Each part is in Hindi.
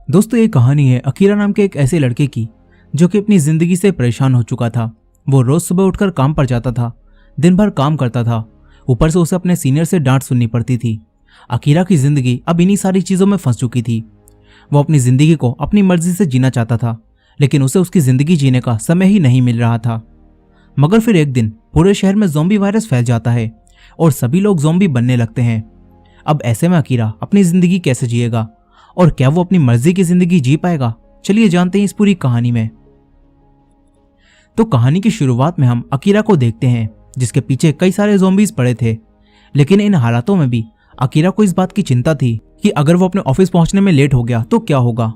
दोस्तों ये कहानी है अकीरा नाम के एक ऐसे लड़के की जो कि अपनी जिंदगी से परेशान हो चुका था। वो रोज सुबह उठकर काम पर जाता था, दिन भर काम करता था, ऊपर से उसे अपने सीनियर से डांट सुननी पड़ती थी। अकीरा की जिंदगी अब इन्हीं सारी चीजों में फंस चुकी थी। वो अपनी जिंदगी को अपनी मर्जी से जीना चाहता था, लेकिन उसे उसकी जिंदगी जीने का समय ही नहीं मिल रहा था। मगर फिर एक दिन पूरे शहर में ज़ॉम्बी वायरस फैल जाता है और सभी लोग ज़ॉम्बी बनने लगते हैं। अब ऐसे में अकीरा अपनी जिंदगी कैसे जिएगा और क्या वो अपनी मर्जी की जिंदगी जी पाएगा? चलिए जानते हैं इस पूरी कहानी में। तो कहानी की शुरुआत में हम अकीरा को देखते हैं जिसके पीछे कई सारे ज़ॉम्बीज पड़े थे। लेकिन इन हालातों में भी अकीरा को इस बात की चिंता थी कि अगर वो अपने ऑफिस पहुंचने में लेट हो गया तो क्या होगा।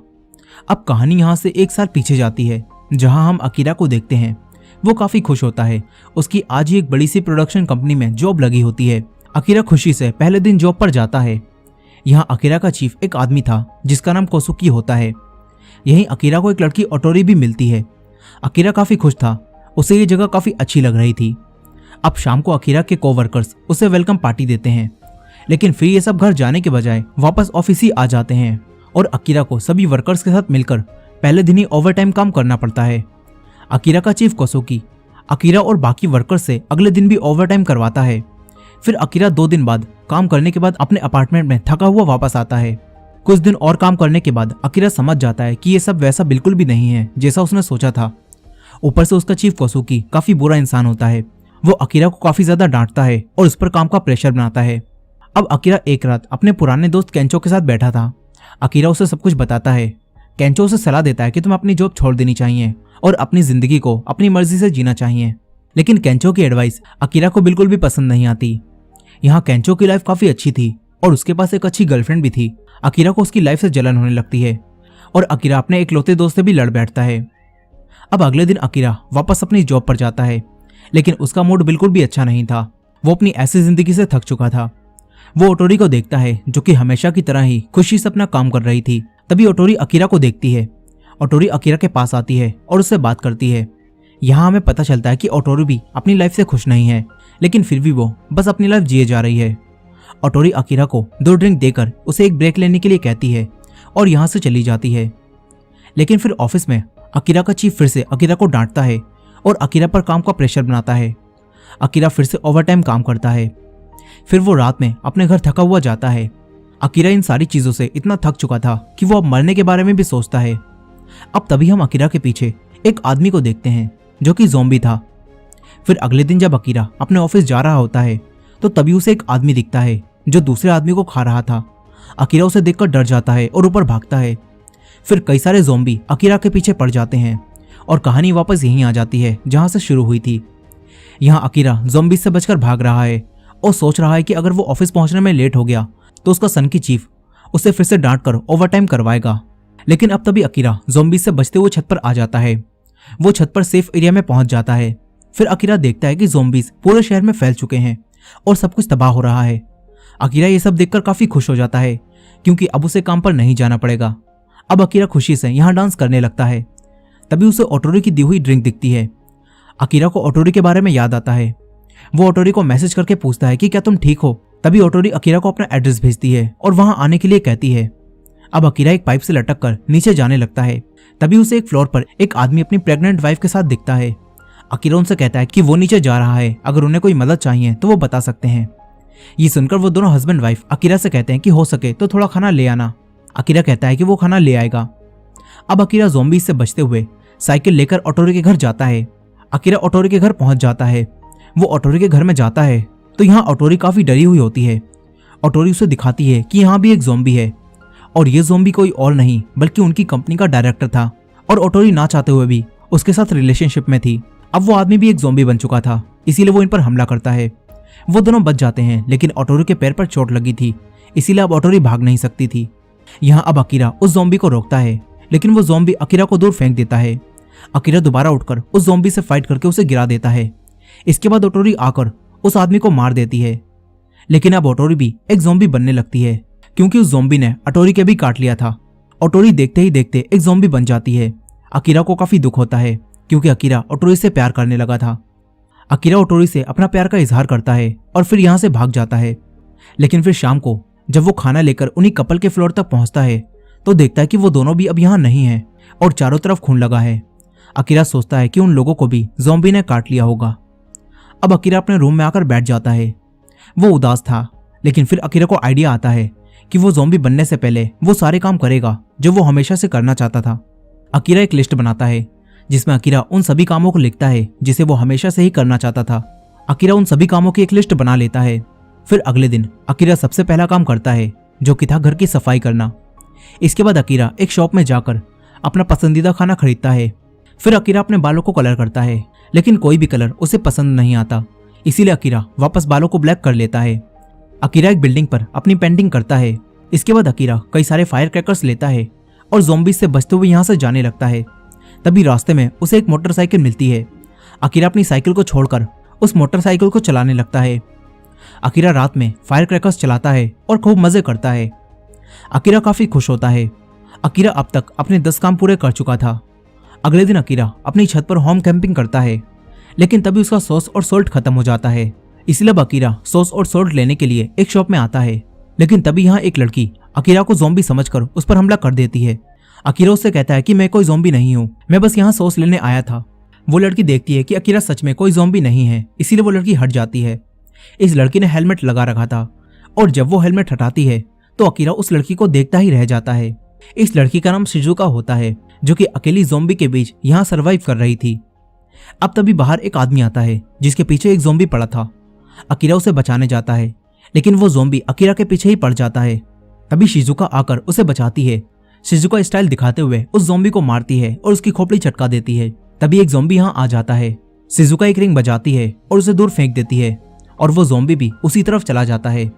अब कहानी यहाँ से एक साल पीछे जाती है जहां हम अकीरा को देखते हैं। वो काफी खुश होता है, उसकी आज ही एक बड़ी सी प्रोडक्शन कंपनी में जॉब लगी होती है। अकीरा खुशी से पहले दिन जॉब पर जाता है। यहाँ अकीरा का चीफ एक आदमी था जिसका नाम कोसुकी होता है। यहीं अकीरा को एक लड़की ओटोरी भी मिलती है। अकीरा काफी खुश था, उसे ये जगह काफी अच्छी लग रही थी। अब शाम को अकीरा के कोवर्कर्स उसे वेलकम पार्टी देते हैं, लेकिन फिर ये सब घर जाने के बजाय वापस ऑफिस ही आ जाते हैं और अकीरा को सभी वर्कर्स के साथ मिलकर पहले दिन ही ओवरटाइम काम करना पड़ता है। अकीरा का चीफ कोसुकी अकीरा और बाकी वर्कर्स से अगले दिन भी ओवरटाइम करवाता है। फिर अकीरा 2 दिन बाद काम करने के बाद अपने अपार्टमेंट में थका हुआ वापस आता है। कुछ दिन और काम करने के बाद अकीरा समझ जाता है कि ये सब वैसा बिल्कुल भी नहीं है जैसा उसने सोचा था। ऊपर से उसका चीफ कोसुकी काफी बुरा इंसान होता है। वो अकीरा को काफी ज्यादा डांटता है और उस पर काम का प्रेशर बनाता है। अब अकीरा एक रात अपने पुराने दोस्त केंचो के साथ बैठा था। अकीरा उसे सब कुछ बताता है। केंचो उसे सलाह देता है कि तुम्हें अपनी जॉब छोड़ देनी चाहिए और अपनी जिंदगी को अपनी मर्जी से जीना चाहिए। लेकिन केंचो की एडवाइस अकीरा को बिल्कुल भी पसंद नहीं आती। यहाँ केंचो की लाइफ काफी अच्छी थी और उसके पास एक अच्छी गर्लफ्रेंड भी थी। अकीरा को उसकी लाइफ से जलन होने लगती है और अकीरा अपने इकलौते दोस्त से भी लड़ बैठता है। अब अगले दिन अकीरा वापस अपनी जॉब पर जाता है, लेकिन उसका मूड बिल्कुल भी अच्छा नहीं था। वो अपनी ऐसी जिंदगी से थक चुका था। वो ओटोरी को देखता है जो कि हमेशा की तरह ही खुशी से अपना काम कर रही थी। तभी ओटोरी अकीरा को देखती है। ओटोरी अकीरा के पास आती है और उससे बात करती है। यहाँ हमें पता चलता है कि ओटोरी भी अपनी लाइफ से खुश नहीं है, लेकिन फिर भी वो बस अपनी लाइफ जिए जा रही है। ओटोरी अकीरा को 2 ड्रिंक देकर उसे एक ब्रेक लेने के लिए कहती है और यहाँ से चली जाती है। लेकिन फिर ऑफिस में अकीरा का चीफ फिर से अकीरा को डांटता है और अकीरा पर काम का प्रेशर बनाता है। अकीरा फिर से ओवरटाइम काम करता है। फिर वो रात में अपने घर थका हुआ जाता है। अकीरा इन सारी चीजों से इतना थक चुका था कि वो अब मरने के बारे में भी सोचता है। अब तभी हम अकीरा के पीछे एक आदमी को देखते हैं जो कि ज़ॉम्बी था। फिर अगले दिन जब अकीरा अपने ऑफिस जा रहा होता है तो तभी उसे एक आदमी दिखता है जो दूसरे आदमी को खा रहा था। अकीरा उसे देखकर डर जाता है और ऊपर भागता है। फिर कई सारे ज़ॉम्बी अकीरा के पीछे पड़ जाते हैं और कहानी वापस यहीं आ जाती है जहां से शुरू हुई थी। यहाँ अकीरा ज़ॉम्बी से बचकर भाग रहा है और सोच रहा है कि अगर वो ऑफिस पहुंचने में लेट हो गया तो उसका सन की चीफ उसे फिर से डांट कर ओवरटाइम करवाएगा। लेकिन अब तभी अकीरा ज़ॉम्बी से बचते हुए छत पर आ जाता है। वो छत पर सेफ एरिया में पहुंच जाता है। फिर अकीरा देखता है कि ज़ॉम्बीज पूरे शहर में फैल चुके हैं और सब कुछ तबाह हो रहा है। अकीरा ये सब देखकर काफी खुश हो जाता है क्योंकि अब उसे काम पर नहीं जाना पड़ेगा। अब अकीरा खुशी से यहाँ डांस करने लगता है। तभी उसे ओटोरी की दी हुई ड्रिंक दिखती है। अकीरा को ओटोरी के बारे में याद आता है। वो ओटोरी को मैसेज करके पूछता है कि क्या तुम ठीक हो। तभी ओटोरी अकीरा को अपना एड्रेस भेजती है और वहां आने के लिए कहती है। अब अकीरा एक पाइप से लटक कर नीचे जाने लगता है। तभी उसे एक फ्लोर पर एक आदमी अपनी प्रेग्नेंट वाइफ के साथ दिखता है। अकीरा उनसे कहता है कि वो नीचे जा रहा है, अगर उन्हें कोई मदद चाहिए तो वो बता सकते हैं। ये सुनकर वो दोनों हस्बैंड वाइफ अकीरा से कहते हैं कि हो सके तो थोड़ा खाना ले आना। अकीरा कहता है कि वो खाना ले आएगा। अब अकीरा ज़ॉम्बी से बचते हुए साइकिल लेकर ओटोरी के घर जाता है। अकीरा ओटोरी के घर पहुंच जाता है। वो ओटोरी के घर में जाता है तो यहाँ ओटोरी काफी डरी हुई होती है। ओटोरी उसे दिखाती है कि यहाँ भी एक ज़ॉम्बी है और ये ज़ॉम्बी कोई और नहीं बल्कि उनकी कंपनी का डायरेक्टर था और ओटोरी ना चाहते हुए भी उसके साथ रिलेशनशिप में थी। अब वो आदमी भी एक ज़ॉम्बी बन चुका था, इसीलिए वो इन पर हमला करता है। वो दोनों बच जाते हैं, लेकिन ओटोरी के पैर पर चोट लगी थी, इसीलिए अब ओटोरी भाग नहीं सकती थी। यहाँ अब अकीरा उस ज़ॉम्बी को रोकता है, लेकिन वो ज़ॉम्बी अकीरा को दूर फेंक देता है। अकीरा दोबारा उठकर उस ज़ॉम्बी से फाइट करके उसे गिरा देता है। इसके बाद ओटोरी आकर उस आदमी को मार देती है। लेकिन अब ओटोरी भी एक ज़ॉम्बी बनने लगती है क्योंकि उस ज़ॉम्बी ने ओटोरी के भी काट लिया था। ओटोरी देखते ही देखते एक ज़ॉम्बी बन जाती है। अकीरा को काफी दुख होता है क्योंकि अकीरा ओटोरी से प्यार करने लगा था। अकीरा ओटोरी से अपना प्यार का इजहार करता है और फिर यहाँ से भाग जाता है। लेकिन फिर शाम को जब वो खाना लेकर उन्हीं कपल के फ्लोर तक पहुंचता है तो देखता है कि वो दोनों भी अब यहाँ नहीं है और चारों तरफ खून लगा है। अकीरा सोचता है कि उन लोगों को भी ज़ॉम्बी ने काट लिया होगा। अब अकीरा अपने रूम में आकर बैठ जाता है। वो उदास था, लेकिन फिर अकीरा को आइडिया आता है कि वो ज़ॉम्बी बनने से पहले वो सारे काम करेगा जो वो हमेशा से करना चाहता था। अकीरा एक लिस्ट बनाता है जिसमें अकीरा उन सभी कामों को लिखता है जिसे वो हमेशा से ही करना चाहता था। अकीरा उन सभी कामों की एक लिस्ट बना लेता है। फिर अगले दिन अकीरा सबसे पहला काम करता है, जो कि था घर की सफाई करना। इसके बाद अकीरा एक शॉप में जाकर अपना पसंदीदा खाना खरीदता है। फिर अकीरा अपने बालों को कलर करता है, लेकिन कोई भी कलर उसे पसंद नहीं आता, इसीलिए अकीरा वापस बालों को ब्लैक कर लेता है। अकीरा एक बिल्डिंग पर अपनी पेंटिंग करता है। इसके बाद अकीरा कई सारे फायर क्रैकर्स लेता है और ज़ॉम्बीज से बचते हुए यहाँ से जाने लगता है। तभी रास्ते में उसे एक मोटरसाइकिल मिलती है। अकीरा अपनी साइकिल को छोड़कर उस मोटरसाइकिल को चलाने लगता है। अकीरा रात में फायर क्रैकर्स चलाता है और खूब मजे करता है। अकीरा काफी खुश होता है। अकीरा अब तक अपने 10 काम पूरे कर चुका था। अगले दिन अकीरा अपनी छत पर होम कैंपिंग करता है, लेकिन तभी उसका सॉस और सॉल्ट खत्म हो जाता है। इसलिए अब अकीरा सॉस और सॉल्ट लेने के लिए एक शॉप में आता है, लेकिन तभी यहाँ एक लड़की अकीरा को ज़ॉम्बी समझकर उस पर हमला कर देती है। अकीरा उससे कहता है कि मैं कोई ज़ॉम्बी नहीं हूँ, मैं बस यहाँ सॉस लेने आया था। वो लड़की देखती है कि अकीरा सच में कोई ज़ॉम्बी नहीं है, इसीलिए वो लड़की हट जाती है। इस लड़की ने हेलमेट लगा रखा था और जब वो हेलमेट हटाती है तो अकीरा उस लड़की को देखता ही रह जाता है। इस लड़की का नाम शिजुका होता है, जो कि अकेली ज़ॉम्बी के बीच यहाँ सरवाइव कर रही थी। अब तभी बाहर एक आदमी आता है जिसके पीछे एक ज़ॉम्बी पड़ा था। अकीरा उसे बचाने जाता है, लेकिन वो ज़ॉम्बी अकीरा के पीछे ही पड़ जाता है। तभी शिजुका आकर उसे बचाती है। शिजुका स्टाइल दिखाते हुए उस ज़ॉम्बी को मारती है और उसकी खोपड़ी चटका देती है। तभी एक ज़ॉम्बी यहाँ आ जाता है। शिजुका एक रिंग बजाती है और उसे दूर फेंक देती है और वो ज़ॉम्बी भी उसी तरफ चला जाता है।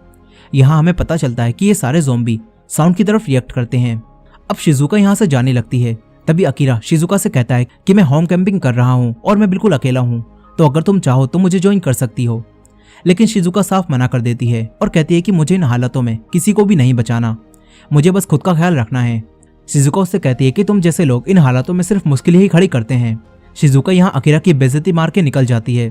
यहाँ हमें पता चलता है कि ये सारे ज़ॉम्बी साउंड की तरफ रिएक्ट करते हैं। अब शिजुका यहाँ से जाने लगती है। तभी अकीरा शिजुका से कहता है कि मैं होम कैंपिंग कर रहा हूँ और मैं बिल्कुल अकेला हूँ, तो अगर तुम चाहो तो मुझे ज्वाइन कर सकती हो। लेकिन शिजुका साफ मना कर देती है और कहती है कि मुझे इन हालातों में किसी को भी नहीं बचाना, मुझे बस खुद का ख्याल रखना है। शिजुका उससे कहती है कि तुम जैसे लोग इन हालातों में सिर्फ मुश्किल ही खड़ी करते हैं। शिजुका यहाँ अकीरा की बेइज्जती मार के निकल जाती है।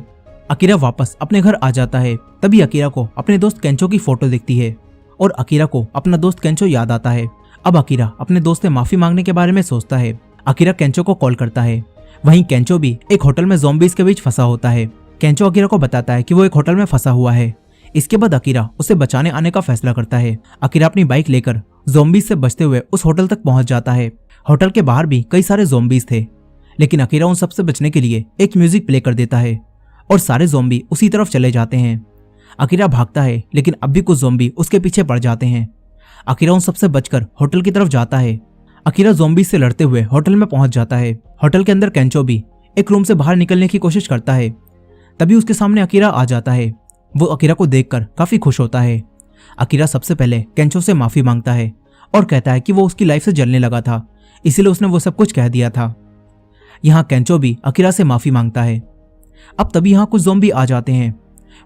अकीरा वापस अपने घर आ जाता है। तभी अकीरा को अपने दोस्त केंचो की फोटो दिखती है और अकीरा को अपना दोस्त केंचो याद आता है। अब अकीरा अपने दोस्त से माफी मांगने के बारे में सोचता है। अकीरा केंचो को कॉल करता है। वहीं केंचो भी एक होटल में ज़ॉम्बीज के बीच फंसा होता है। केंचो अकीरा को बताता है कि वो एक होटल में फंसा हुआ है। इसके बाद अकीरा उसे बचाने आने का फैसला करता है। अकीरा अपनी बाइक लेकर ज़ॉम्बीज से बचते हुए उस होटल तक पहुंच जाता है। होटल के बाहर भी कई सारे ज़ॉम्बीज थे, लेकिन अकीरा उन सबसे बचने के लिए एक म्यूजिक प्ले कर देता है और सारे ज़ॉम्बी उसी तरफ चले जाते हैं। अकीरा भागता है, लेकिन अब भी कुछ ज़ॉम्बी उसके पीछे पड़ जाते हैं। अकीरा उन सबसे बचकर होटल की तरफ जाता है। अकीरा ज़ॉम्बी से लड़ते हुए होटल में पहुंच जाता है। होटल के अंदर केंचो भी एक रूम से बाहर निकलने की कोशिश करता है। तभी उसके सामने अकीरा आ जाता है। वो अकीरा को देखकर काफी खुश होता है। अकीरा सबसे पहले केंचो से माफी मांगता है और कहता है कि वो उसकी लाइफ से जलने लगा था, इसीलिए उसने वो सब कुछ कह दिया था। यहाँ केंचो भी अकीरा से माफी मांगता है। अब तभी यहाँ कुछ ज़ॉम्बी आ जाते हैं।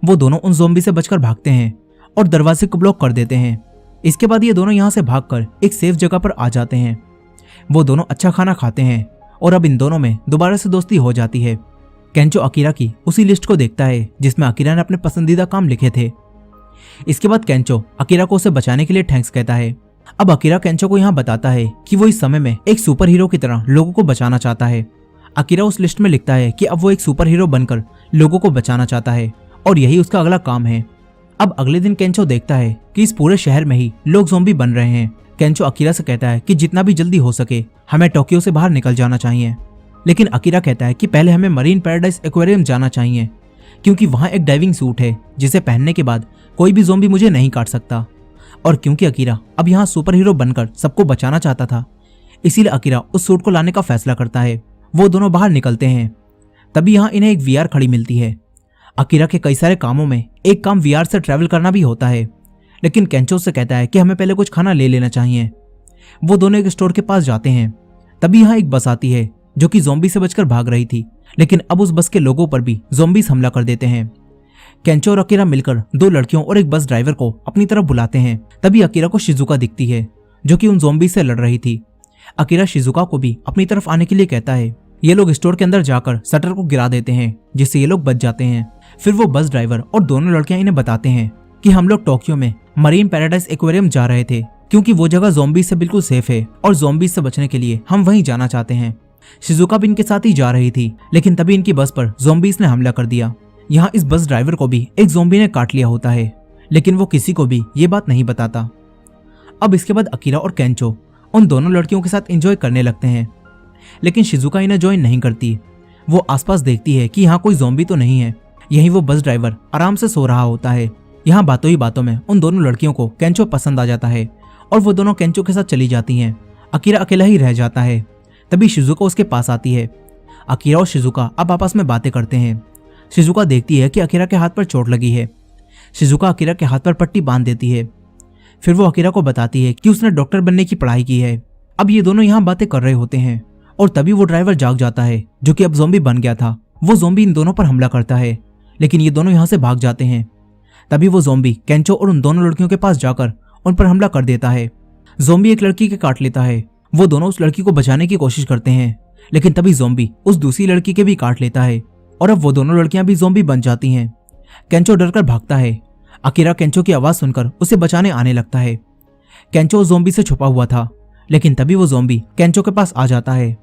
वो दोनों उन ज़ॉम्बी से बचकर भागते हैं और दरवाजे को ब्लॉक कर देते हैं। इसके बाद ये दोनों यहाँ से भागकर एक सेफ जगह पर आ जाते हैं। वो दोनों अच्छा खाना खाते हैं और अब इन दोनों में दोबारा से दोस्ती हो जाती है। केंचो अकीरा की उसी लिस्ट को देखता है जिसमें अकीरा ने अपने पसंदीदा काम लिखे थे। इसके बाद केंचो अकीरा को उसे बचाने के लिए थैंक्स कहता है। अब अकीरा केंचो को यहाँ बताता है कि वो इस समय में एक सुपर हीरो की तरह लोगों को बचाना चाहता है। अकीरा उस लिस्ट में लिखता है कि अब वो एक सुपर हीरो बनकर लोगों को बचाना चाहता है और यही उसका अगला काम है। अब अगले दिन केंचो देखता है कि इस पूरे शहर में ही लोग ज़ॉम्बी बन रहे हैं। केंचो अकीरा से कहता है कि जितना भी जल्दी हो सके हमें टोक्यो से बाहर निकल जाना चाहिए, लेकिन अकीरा कहता है कि पहले हमें मरीन पैराडाइज एक्वेरियम जाना चाहिए, क्योंकि वहाँ एक डाइविंग सूट है जिसे पहनने के बाद कोई भी ज़ॉम्बी मुझे नहीं काट सकता। और क्योंकि अकीरा अब यहाँ सुपर हीरो बनकर सबको बचाना चाहता था, इसीलिए अकीरा उस सूट को लाने का फैसला करता है। वो दोनों बाहर निकलते हैं। तभी यहाँ इन्हें एक वीआर खड़ी मिलती है। अकीरा के कई सारे कामों में एक काम वीआर से ट्रैवल करना भी होता है, लेकिन केंचो से कहता है कि हमें पहले कुछ खाना ले लेना चाहिए। वो दोनों एक स्टोर के पास जाते हैं। तभी यहाँ एक बस आती है जो कि ज़ॉम्बी से बचकर भाग रही थी, लेकिन अब उस बस के लोगों पर भी ज़ॉम्बीज हमला कर देते हैं। केंचो और अकीरा मिलकर दो लड़कियों और एक बस ड्राइवर को अपनी तरफ बुलाते हैं। तभी अकीरा को शिजुका दिखती है जो कि उन ज़ॉम्बी से लड़ रही थी। अकीरा शिजुका को भी अपनी तरफ आने के लिए कहता है। ये लोग स्टोर के अंदर जाकर शटर को गिरा देते हैं, जिससे ये लोग बच जाते हैं। फिर वो बस ड्राइवर और दोनों लड़कियां इन्हें बताते हैं कि हम लोग टोक्यो में मरीन पैराडाइज एक्वेरियम जा रहे थे, क्योंकि वो जगह ज़ॉम्बी से बिल्कुल सेफ है और ज़ॉम्बी से बचने के लिए हम वहीं जाना चाहते हैं। शिजुका भी इनके साथ ही जा रही थी, लेकिन तभी इनकी बस पर ज़ॉम्बीज ने हमला कर दिया। यहाँ इस बस ड्राइवर को भी एक ज़ॉम्बी ने काट लिया होता है, लेकिन वो किसी को भी ये बात नहीं बताता। अब इसके बाद अकीरा और केंचो उन दोनों लड़कियों के साथ एंजॉय करने लगते हैं, लेकिन शिजुका इन्हें ज्वाइन नहीं करती। वो आसपास देखती है कि यहाँ कोई ज़ॉम्बी तो नहीं है। यहीं वो बस ड्राइवर आराम से सो रहा होता है। यहाँ बातों ही बातों में उन दोनों लड़कियों को केंचो पसंद आ जाता है और वो दोनों केंचो के साथ चली जाती हैं। अकीरा अकेला ही रह जाता है। तभी शिजुका उसके पास आती है। अकीरा और शिजुका अब आपस में बातें करते हैं। शिजुका देखती है कि अकीरा के हाथ पर चोट लगी है। शिजुका अकीरा के हाथ पर पट्टी बांध देती है। फिर वो अकीरा को बताती है कि उसने डॉक्टर बनने की पढ़ाई की है। अब ये दोनों यहाँ बातें कर रहे होते हैं और तभी वो ड्राइवर जाग जाता है, जो कि अब ज़ॉम्बी बन गया था। वो ज़ॉम्बी इन दोनों पर हमला करता है, लेकिन ये दोनों यहाँ से भाग जाते हैं। तभी वो ज़ॉम्बी केंचो और उन दोनों लड़कियों के पास जाकर उन पर हमला कर देता है। ज़ॉम्बी एक लड़की के काट लेता है। वो दोनों उस लड़की को बचाने की कोशिश करते हैं, लेकिन तभी ज़ॉम्बी उस दूसरी लड़की के भी काट लेता है और अब वो दोनों लड़कियां भी ज़ॉम्बी बन जाती हैं। केंचो डरकर भागता है। अकीरा केंचो की आवाज़ सुनकर उसे बचाने आने लगता है। केंचो उस ज़ॉम्बी से छुपा हुआ था, लेकिन तभी वो ज़ॉम्बी केंचो के पास आ जाता है।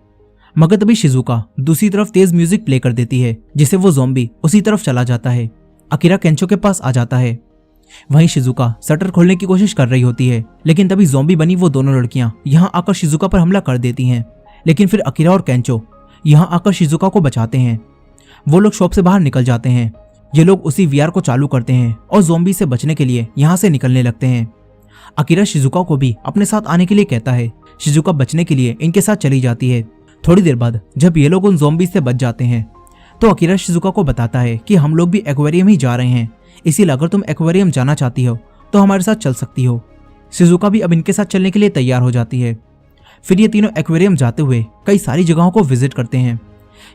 मगर तभी शिजुका दूसरी तरफ तेज म्यूजिक प्ले कर देती है, जिससे वो ज़ॉम्बी उसी तरफ चला जाता है। अकीरा केंचो के पास आ जाता है। वहीं शिजुका शटर खोलने की कोशिश कर रही होती है, लेकिन तभी ज़ॉम्बी बनी वो दोनों लड़कियां यहां आकर शिजुका पर हमला कर देती हैं। लेकिन फिर अकीरा और केंचो यहां आकर शिजुका को बचाते हैं। वो लोग शॉप से बाहर निकल जाते हैं। ये लोग उसी वीआर को चालू करते हैं और ज़ॉम्बी से बचने के लिए यहां से निकलने लगते हैं। अकीरा शिजुका को भी अपने साथ आने के लिए कहता है। शिजुका बचने के लिए इनके साथ चली जाती है। थोड़ी देर बाद जब ये लोग उन ज़ॉम्बी से बच जाते हैं तो अकीरा शिजुका को बताता है कि हम लोग भी एक्वेरियम ही जा रहे हैं, इसीलिए अगर तुम एक्वेरियम जाना चाहती हो तो हमारे साथ चल सकती हो। शिजुका भी अब इनके साथ चलने के लिए तैयार हो जाती है। फिर ये तीनों एक्वेरियम जाते हुए कई सारी जगहों को विजिट करते हैं।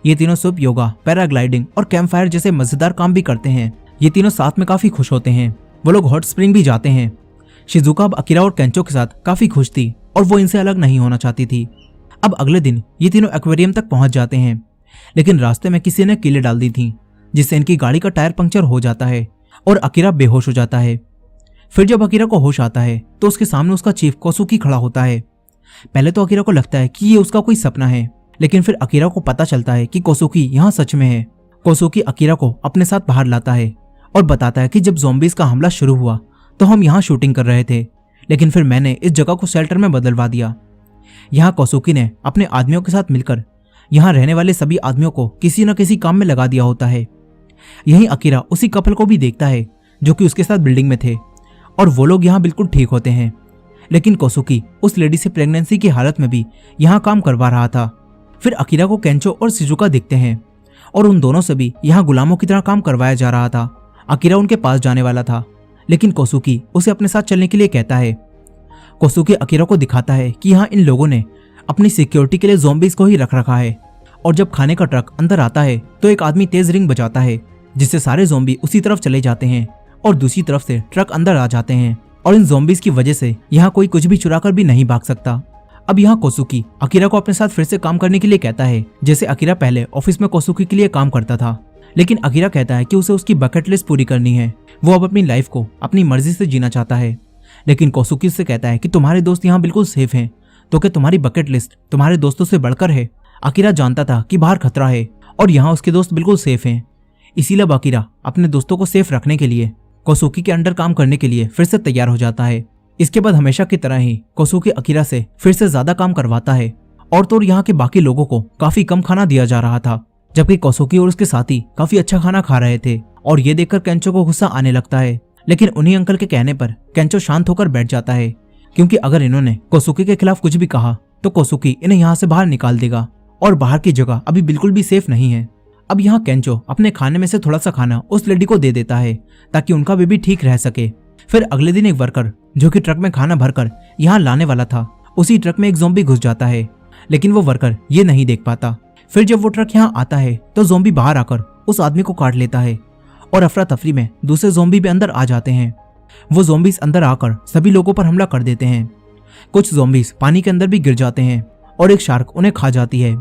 ये तीनों सुप योगा, पैराग्लाइडिंग और कैंप फायर जैसे मजेदार काम भी करते हैं। ये तीनों साथ में काफी खुश होते हैं। वो लोग हॉट स्प्रिंग भी जाते हैं। शिजुका अब अकीरा और केंचो के साथ काफी खुश थी और वो इनसे अलग नहीं होना चाहती थी। अब अगले दिन ये तीनों एक्वेरियम तक पहुंच जाते हैं, लेकिन रास्ते में किसी ने कीलें डाल दी थी, जिससे इनकी गाड़ी का टायर पंक्चर हो जाता है और अकीरा बेहोश हो जाता है। फिर जब अकीरा को होश आता है तो उसके सामने उसका चीफ कोसुकी खड़ा होता है। पहले तो अकीरा को लगता है कि ये उसका कोई सपना है, लेकिन फिर अकीरा को पता चलता है कि कोसुकी यहाँ सच में है। कोसुकी अकीरा को अपने साथ बाहर लाता है और बताता है कि जब ज़ॉम्बीज का हमला शुरू हुआ तो हम यहाँ शूटिंग कर रहे थे, लेकिन फिर मैंने इस जगह को शेल्टर में बदलवा दिया। यहाँ कोसुकी ने अपने आदमियों के साथ मिलकर यहाँ रहने वाले सभी आदमियों को किसी न किसी काम में लगा दिया होता है। यहीं अकीरा उसी कपल को भी देखता है जो कि उसके साथ बिल्डिंग में थे और वो लोग यहाँ बिल्कुल ठीक होते हैं, लेकिन कोसुकी उस लेडी से प्रेगनेंसी की हालत में भी यहाँ काम करवा रहा था। फिर अकीरा को केंचो और शिजुका दिखते हैं और उन दोनों से भी यहाँ गुलामों की तरह काम करवाया जा रहा था। अकीरा उनके पास जाने वाला था, लेकिन कोसुकी उसे अपने साथ चलने के लिए कहता है। कोसुकी अकीरा को दिखाता है कि यहाँ इन लोगों ने अपनी सिक्योरिटी के लिए ज़ॉम्बीज को ही रख रखा है, और जब खाने का ट्रक अंदर आता है तो एक आदमी तेज रिंग बजाता है, जिससे सारे ज़ॉम्बी उसी तरफ चले जाते हैं और दूसरी तरफ से ट्रक अंदर आ जाते हैं और इन ज़ॉम्बीज की वजह से यहाँ कोई कुछ भी चुरा कर भी नहीं भाग सकता। अब यहाँ कोसुकी अकीरा को अपने साथ फिर से काम करने के लिए कहता है, जैसे अकीरा पहले ऑफिस में कोसुकी के लिए काम करता था, लेकिन अकीरा कहता है कि उसे उसकी बकेट लिस्ट पूरी करनी है। वो अब अपनी लाइफ को अपनी मर्जी से जीना चाहता है, लेकिन कोसुकी से कहता है कि तुम्हारे दोस्त यहाँ बिल्कुल सेफ हैं, तो क्या तुम्हारी बकेट लिस्ट तुम्हारे दोस्तों से बढ़कर है? अकीरा जानता था कि बाहर खतरा है और यहाँ उसके दोस्त बिल्कुल सेफ हैं, इसीलिए अब अकीरा अपने दोस्तों को सेफ रखने के लिए कोसुकी के अंडर काम करने के लिए फिर से तैयार हो जाता है। इसके बाद हमेशा की तरह ही कोसुकी अकीरा से फिर से ज्यादा काम करवाता है और तो यहाँ के बाकी लोगों को काफी कम खाना दिया जा रहा था, जबकि कोसुकी और उसके साथी काफी अच्छा खाना खा रहे थे। और ये देखकर केंचो को गुस्सा आने लगता है, लेकिन उन्हीं अंकल के कहने पर केंचो शांत होकर बैठ जाता है, क्योंकि अगर इन्होंने कोसुकी के खिलाफ कुछ भी कहा तो कोसुकी इन्हें यहाँ से बाहर निकाल देगा और बाहर की जगह अभी बिल्कुल भी सेफ नहीं है। अब यहाँ केंचो अपने खाने में से थोड़ा सा खाना उस लेडी को दे देता है ताकि उनका बेबी ठीक रह सके। फिर अगले दिन एक वर्कर जो कि ट्रक में खाना भरकर यहाँ लाने वाला था, उसी ट्रक में एक ज़ॉम्बी घुस जाता है, लेकिन वो वर्कर ये नहीं देख पाता। फिर जब वो ट्रक यहाँ आता है तो ज़ॉम्बी बाहर आकर उस आदमी को काट लेता है और अफरा तफरी में दूसरे ज़ॉम्बी भी अंदर आ जाते हैं। वो ज़ॉम्बीज अंदर आकर सभी लोगों पर हमला कर देते हैं। कुछ ज़ॉम्बीज पानी के अंदर भी गिर जाते हैं और एक शार्क उन्हें खा जाती है।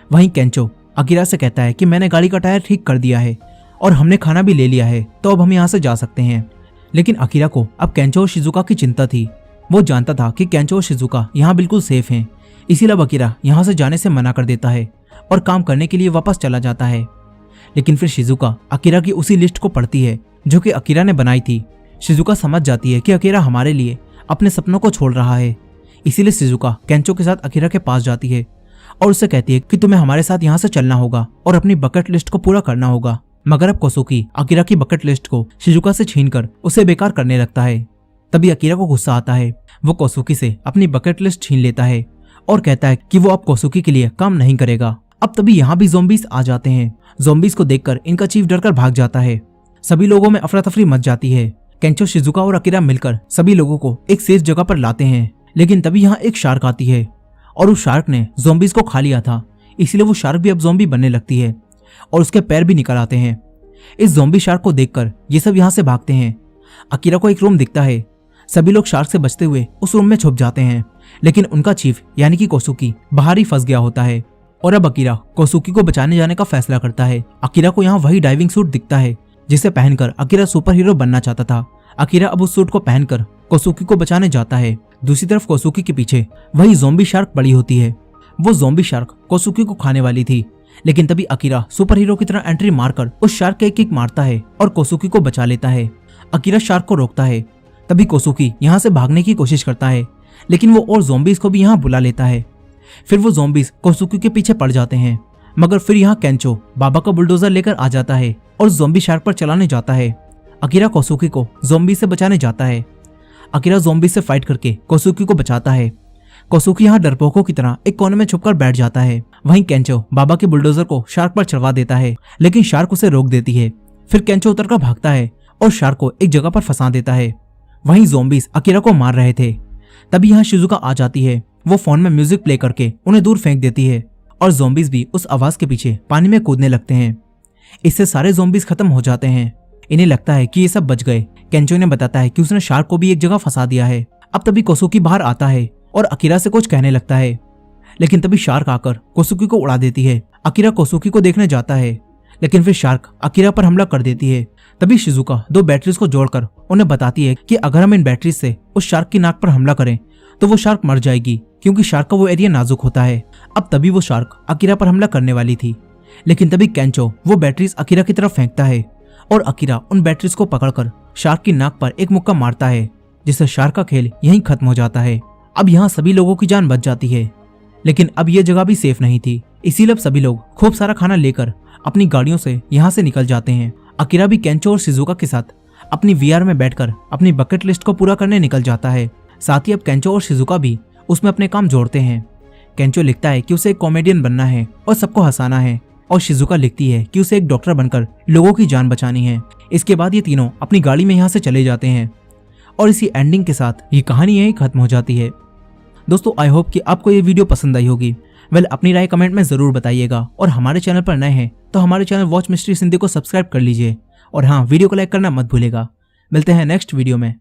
वहीं केंचो अकीरा से कहता है कि मैंने गाड़ी का टायर ठीक कर दिया है और हमने खाना भी ले लिया है, तो अब हम यहाँ से जा सकते हैं। लेकिन अकीरा को अब केंचो और शिजुका की चिंता थी वो जानता था कि केंचो और शिजुका यहाँ बिल्कुल सेफ हैं, इसीलिए अब अकीरा यहाँ से जाने से मना कर देता है और काम करने के लिए वापस चला जाता है। लेकिन फिर शिजुका अकीरा की उसी लिस्ट को पढ़ती है जो कि अकीरा ने बनाई थी। शिजुका समझ जाती है कि अकीरा हमारे लिए अपने सपनों को छोड़ रहा है, इसीलिए शिजुका केंचो के साथ अकीरा के पास जाती है और उससे कहती है कि तुम्हें हमारे साथ यहाँ से चलना होगा और अपनी बकेट लिस्ट को पूरा करना होगा। मगर अब कोसुकी अकीरा की बकेट लिस्ट को शिजुका से छीनकर उसे बेकार करने लगता है। तभी अकीरा को गुस्सा आता है, वो कोसुकी से अपनी बकेट लिस्ट छीन लेता है और कहता है कि वो अब कोसुकी के लिए काम नहीं करेगा। अब तभी यहाँ भी ज़ॉम्बीज आ जाते हैं। ज़ॉम्बीज को देखकर इनका चीफ डरकर भाग जाता है। सभी लोगों में अफरा तफरी मच जाती है। केंचो, शिजुका और अकीरा मिलकर सभी लोगों को एक सेफ जगह पर लाते हैं। लेकिन तभी यहाँ एक शार्क आती है और उस शार्क ने ज़ॉम्बीज को खा लिया था, इसलिए वो शार्क भी अब ज़ॉम्बी बनने लगती है और उसके पैर भी निकल आते हैं। इस ज़ॉम्बी शार्क को देखकर ये सब यहाँ से भागते हैं। अकीरा को एक रूम दिखता है। सभी लोग शार्क से बचते हुए उस रूम में छुप जाते हैं, लेकिन उनका चीफ यानी कि कोसुकी बाहर ही फंस गया होता है और अब अकीरा कोसुकी को बचाने जाने का फैसला करता है। अकीरा को यहाँ वही डाइविंग सूट दिखता है जिसे पहनकर अकीरा सुपर हीरो बनना चाहता था। अकीरा अब उस सूट को पहनकर कोसुकी को बचाने जाता है। दूसरी तरफ कोसुकी के पीछे वही ज़ॉम्बी शार्क पड़ी होती है। वो ज़ॉम्बी शार्क कोसुकी को खाने वाली थी, लेकिन तभी अकीरा सुपर हीरो की तरह एंट्री मारकर उस शार्क के एक किक मारता है और कोसुकी को बचा लेता है। अकीरा शार्क को रोकता है। तभी कोसुकी यहाँ से भागने की कोशिश करता है, लेकिन वो और ज़ॉम्बीज को भी यहाँ बुला लेता है। फिर वो ज़ॉम्बीज कोसुकी के पीछे पड़ जाते हैं, मगर फिर यहाँ केंचो बाबा का बुलडोजर लेकर आ जाता है और ज़ॉम्बी शार्क पर चलाने जाता है। अकीरा कोसुकी को ज़ॉम्बी से बचाने जाता है। अकीरा ज़ॉम्बी से फाइट करके कोसुकी को बचाता है। कोसुकी यहाँ डरपोकों की तरह एक कोने में छुपकर बैठ जाता है। वहीं केंचो बाबा के बुलडोजर को शार्क पर चढ़वा देता है, लेकिन शार्क उसे रोक देती है। फिर केंचो उतरकर भागता है और शार्क को एक जगह पर फंसा देता है। वहीं ज़ॉम्बीज अकीरा को मार रहे थे। तभी यहाँ शिजुका आ जाती है। वो फोन में म्यूजिक प्ले करके उन्हें दूर फेंक देती है और ज़ॉम्बीज भी उस आवाज के पीछे पानी में कूदने लगते हैं। इससे सारे ज़ॉम्बीज खत्म हो जाते हैं। इन्हें लगता है कि ये सब बच गए। केंचो ने बताता है कि उसने शार्क को भी एक जगह फंसा दिया है। अब तभी कोसुकी बाहर आता है और अकीरा से कुछ कहने लगता है, लेकिन तभी शार्क आकर कोसुकी को उड़ा देती है। अकीरा कोसुकी को देखने जाता है, लेकिन फिर शार्क अकीरा पर हमला कर देती है। तभी शिजुका 2 बैटरीज को जोड़कर उन्हें बताती है कि अगर हम इन बैटरीज से उस शार्क की नाक पर हमला करें तो वो शार्क मर जाएगी, क्योंकि शार्क का वो एरिया नाजुक होता है। अब तभी वो शार्क अकीरा पर हमला करने वाली थी, लेकिन तभी केंचो वो बैटरीज अकीरा की तरफ फेंकता है और अकीरा उन बैटरीज को पकड़कर शार्क की नाक पर एक मुक्का मारता है, जिससे शार्क का खेल यहीं खत्म हो जाता है। अब यहाँ सभी लोगों की जान बच जाती है, लेकिन अब ये जगह भी सेफ नहीं थी, इसीलिए अब सभी लोग खूब सारा खाना लेकर अपनी गाड़ियों से यहाँ से निकल जाते हैं। अकीरा भी केंचो और शिजुका के साथ अपनी वीआर में बैठकर अपनी बकेट लिस्ट को पूरा करने निकल जाता है। साथ ही अब केंचो और शिजुका भी उसमें अपने काम जोड़ते हैं। केंचो लिखता है कि उसे एक कॉमेडियन बनना है और सबको हंसाना है, और शिजुका लिखती है कि उसे एक डॉक्टर बनकर लोगों की जान बचानी है। इसके बाद ये तीनों अपनी गाड़ी में यहाँ से चले जाते हैं और इसी एंडिंग के साथ ये कहानी यहीं खत्म हो जाती है। दोस्तों, आई होप कि आपको ये वीडियो पसंद आई होगी। अपनी राय कमेंट में जरूर बताइएगा, और हमारे चैनल पर नए हैं तो हमारे चैनल वॉच मिस्ट्री सिंधी को सब्सक्राइब कर लीजिए, और हाँ, वीडियो को लाइक करना मत भूलिएगा। मिलते हैं नेक्स्ट वीडियो में।